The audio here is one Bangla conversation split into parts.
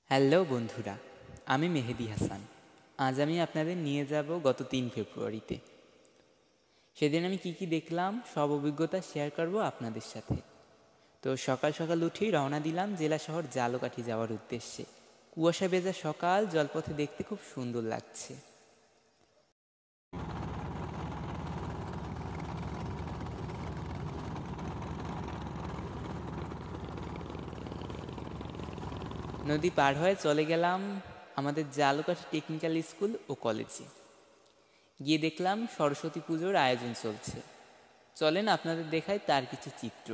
হ্যালো বন্ধুরা, আমি মেহেদি হাসান। আজ আমি আপনাদের নিয়ে যাব গত ৩ ফেব্রুয়ারিতে। সেদিন আমি কি দেখলাম সব অভিজ্ঞতা শেয়ার করব আপনাদের সাথে। তো সকাল সকাল উঠেই রওনা দিলাম জেলা শহর ঝালকাঠি যাওয়ার উদ্দেশ্যে। কুয়াশা ভেজা সকাল, জলপথে দেখতে খুব সুন্দর লাগছে। নদী পার হয়ে চলে গেলাম আমাদের ঝালকাঠি টেকনিক্যাল স্কুল ও কলেজে। গিয়ে দেখলাম সরস্বতী পুজোর আয়োজন চলছে। চলেন আপনাদের দেখাই তার কিছু চিত্র।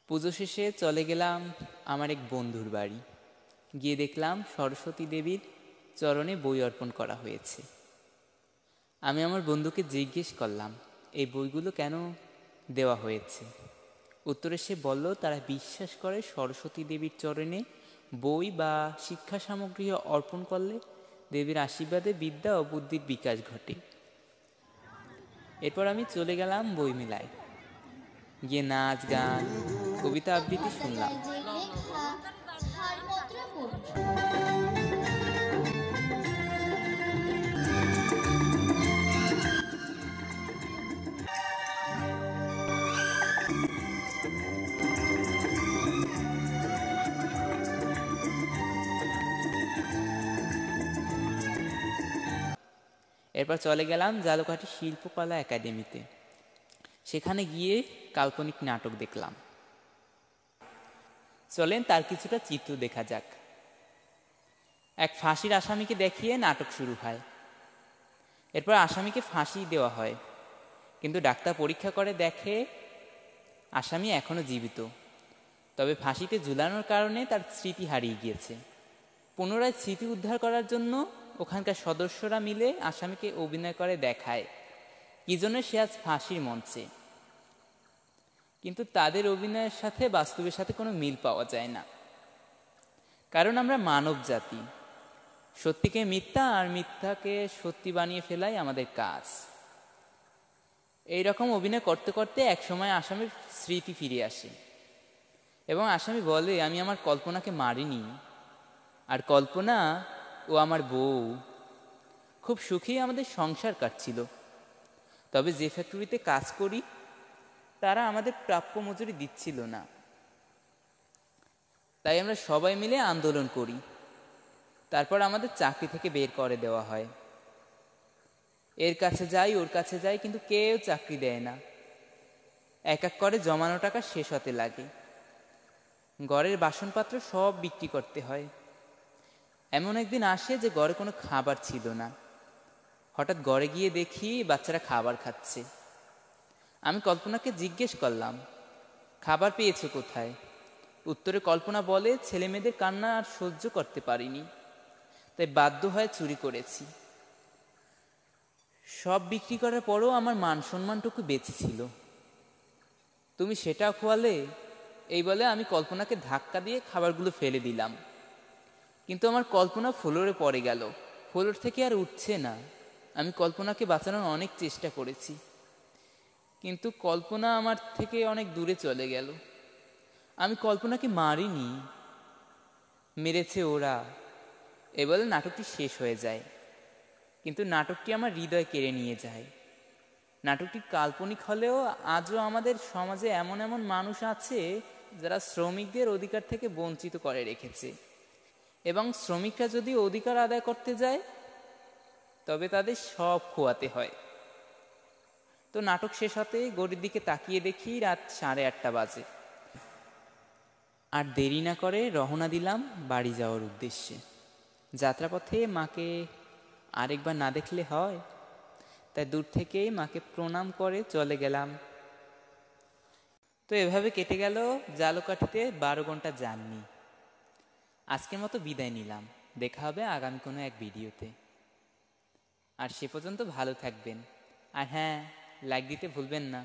পুজো শেষে চলে গেলাম আমার এক বন্ধুর বাড়ি। গিয়ে দেখলাম সরস্বতী দেবীর চরণে বই অর্পণ করা হয়েছে। আমি আমার বন্ধুকে জিজ্ঞেস করলাম এই বইগুলো কেন দেওয়া হয়েছে। উত্তরে সে বলল তারা বিশ্বাস করে সরস্বতী দেবীর চরণে বই বা শিক্ষা সামগ্রী অর্পণ করলে দেবীর আশীর্বাদে বিদ্যা ও বুদ্ধির বিকাশ ঘটে। এরপর আমি চলে গেলাম বই মেলায়। গিয়ে নাচ, গান, কবিতা আবৃত্তি শুনলাম। এরপর চলে গেলাম ঝালকাঠি শিল্পকলা একাডেমিতে। সেখানে গিয়ে কাল্পনিক নাটক দেখলাম। চলেন তার কিছুটা চিত্র দেখা যাক। এক ফাঁসির আসামিকে দেখিয়ে নাটক শুরু হয়। এরপর আসামিকে ফাঁসি দেওয়া হয়, কিন্তু ডাক্তার পরীক্ষা করে দেখে আসামি এখনো জীবিত। তবে ফাঁসিতে ঝুলানোর কারণে তার স্মৃতি হারিয়ে গিয়েছে। পুনরায় স্মৃতি উদ্ধার করার জন্য ওখানকার সদস্যরা মিলে আসামিকে অভিনয় করে দেখায় কি জন্য সে আজ ফাঁসির মঞ্চে। কিন্তু তাদের অভিনয়ের সাথে বাস্তবের সাথে কোনো মিল পাওয়া যায় না, কারণ আমরা মানব জাতি। সত্যিকে মিথ্যা আর মিথ্যাকে সত্যি বানিয়ে ফেলাই আমাদের কাজ। এই রকম অভিনয় করতে করতে একসময় আসামির স্মৃতি ফিরে আসে এবং আসামি বলে আমি আমার কল্পনাকে মারিনি, আর কল্পনা ও আমার বউ খুব সুখেই আমাদের সংসার কাটছিল। তবে যে ফ্যাক্টরিতে কাজ করি তারা আমাদের প্রাপ্য মজুরি দিচ্ছিল না, তাই আমরা সবাই মিলে আন্দোলন করি। তারপর আমাদের চাকরি থেকে বের করে দেওয়া হয়। এর কাছে যাই ওর কাছে যাই, কিন্তু কেউ চাকরি দেয় না। এক এক করে জমানো টাকা শেষ হতে লাগে। ঘরের বাসনপত্র সব বিক্রি করতে হয়। এমন একদিন আসে যে ঘরে কোনো খাবার ছিল না। হঠাৎ ঘরে গিয়ে দেখি বাচ্চারা খাবার খাচ্ছে। আমি কল্পনাকে জিজ্ঞেস করলাম খাবার পেয়েছো কোথায়। উত্তরে কল্পনা বলে ছেলে মেয়েদের কান্না আর সহ্য করতে পারিনি, তাই বাধ্য হয়ে চুরি করেছি। সব বিক্রি করার পরও আমার মান সম্মানটুকু বেঁচে ছিল, তুমি সেটা খোয়ালে। এই বলে আমি কল্পনাকে ধাক্কা দিয়ে খাবারগুলো ফেলে দিলাম। কিন্তু আমার কল্পনা ফ্লোরে পড়ে গেল। ফ্লোর থেকে আর উঠছে না। আমি কল্পনাকে বাঁচানোর অনেক চেষ্টা করেছি, কিন্তু কল্পনা আমার থেকে অনেক দূরে চলে গেল। আমি কল্পনাকে মারিনি, মেরেছে ওরা। এ বলে নাটকটি শেষ হয়ে যায়, কিন্তু নাটকটি আমার হৃদয় কেড়ে নিয়ে যায়। নাটকটি কাল্পনিক হলেও আজও আমাদের সমাজে এমন এমন মানুষ আছে যারা শ্রমিকদের অধিকার থেকে বঞ্চিত করে রেখেছে, এবং শ্রমিকরা যদি অধিকার আদায় করতে যায় তবে তাদের সব খোয়াতে হয়। তো নাটক শেষ হতে ঘড়ির দিকে তাকিয়ে দেখি রাত 8:30 বাজে। আর দেরি না করে রওনা দিলাম বাড়ি যাওয়ার উদ্দেশ্যে। যাত্রাপথে মাকে আরেকবার না দেখলে হয়, তাই দূর থেকেই মাকে প্রণাম করে চলে গেলাম। তো এভাবে কেটে গেল ঝালকাঠিতে 12 ঘন্টা জার্নি। আজকের মতো বিদায় নিলাম। দেখা হবে আগামী কোনো এক ভিডিওতে। আর সে পর্যন্ত ভালো থাকবেন। আর হ্যাঁ, লাইক দিতে ভুলবেন না।